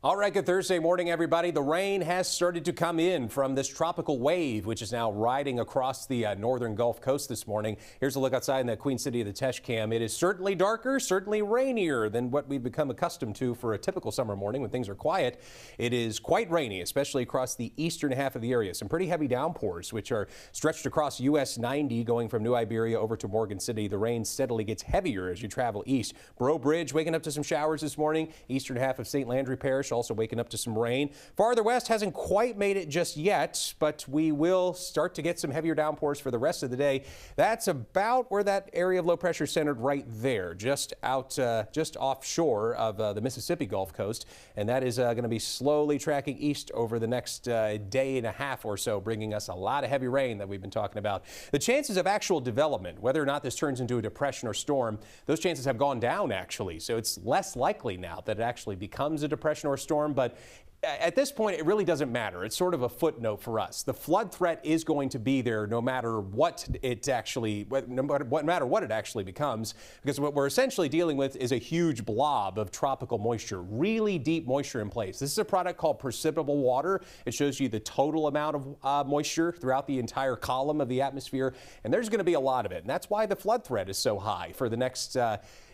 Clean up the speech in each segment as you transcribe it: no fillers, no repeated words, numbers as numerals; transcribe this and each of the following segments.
All right, good Thursday morning, everybody. The rain has started to come in from this tropical wave, which is now riding across the northern Gulf Coast this morning. Here's a look outside in the Queen City of the Tesh Cam. It is certainly darker, certainly rainier than what we've become accustomed to for a typical summer morning when things are quiet. It is quite rainy, especially across the eastern half of the area. Some pretty heavy downpours, which are stretched across US 90, going from New Iberia over to Morgan City. The rain steadily gets heavier as you travel east. Breaux Bridge waking up to some showers this morning. Eastern half of St. Landry Parish also waking up to some rain. Farther west hasn't quite made it just yet, but we will start to get some heavier downpours for the rest of the day. That's about where that area of low pressure is centered, right there, just offshore of the Mississippi Gulf Coast. And that is going to be slowly tracking east over the next day and a half or so, bringing us a lot of heavy rain that we've been talking about. The chances of actual development, whether or not this turns into a depression or storm, those chances have gone down, actually. So it's less likely now that it actually becomes a depression or a storm. But at this point, it really doesn't matter. It's sort of a footnote for us. The flood threat is going to be there no matter what it actually becomes, because what we're essentially dealing with is a huge blob of tropical moisture, really deep moisture in place. This is a product called precipitable water. It shows you the total amount of moisture throughout the entire column of the atmosphere, and there's going to be a lot of it. And that's why the flood threat is so high for the next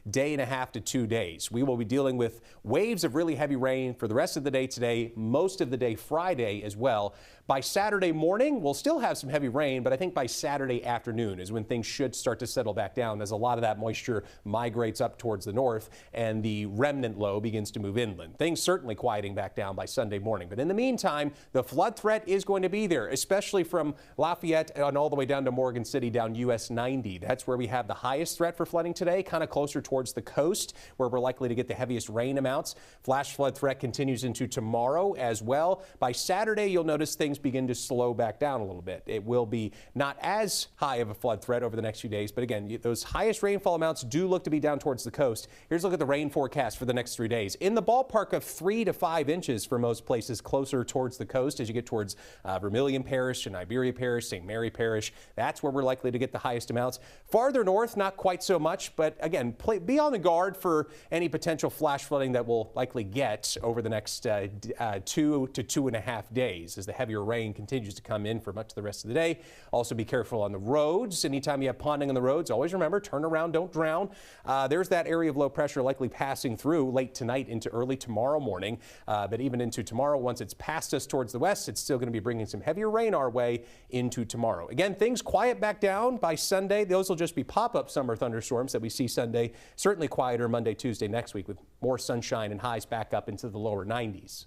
day and a half to 2 days. We will be dealing with waves of really heavy rain for the rest of the day today, most of the day Friday as well. By Saturday morning, we'll still have some heavy rain, but I think by Saturday afternoon is when things should start to settle back down as a lot of that moisture migrates up towards the north and the remnant low begins to move inland. Things certainly quieting back down by Sunday morning. But in the meantime, the flood threat is going to be there, especially from Lafayette and all the way down to Morgan City, down US 90. That's where we have the highest threat for flooding today, kind of closer towards the coast, where we're likely to get the heaviest rain amounts. Flash flood threat continues into tomorrow as well. By Saturday, you'll notice things begin to slow back down a little bit. It will be not as high of a flood threat over the next few days, but again, those highest rainfall amounts do look to be down towards the coast. Here's a look at the rain forecast for the next 3 days. In the ballpark of 3 to 5 inches for most places closer towards the coast as you get towards Vermilion Parish and Iberia Parish, St. Mary Parish. That's where we're likely to get the highest amounts. Farther north, not quite so much, but again, be on the guard for any potential flash flooding that we'll likely get over the next 2 to 2.5 days as the heavier rain continues to come in for much of the rest of the day. Also be careful on the roads. Anytime you have ponding on the roads, always remember, turn around, don't drown. There's that area of low pressure likely passing through late tonight into early tomorrow morning. But even into tomorrow, once it's past us towards the west, it's still going to be bringing some heavier rain our way into tomorrow. Again, things quiet back down by Sunday. Those will just be pop-up summer thunderstorms that we see Sunday. Certainly quieter Monday, Tuesday next week with more sunshine and highs back up into the lower 90s.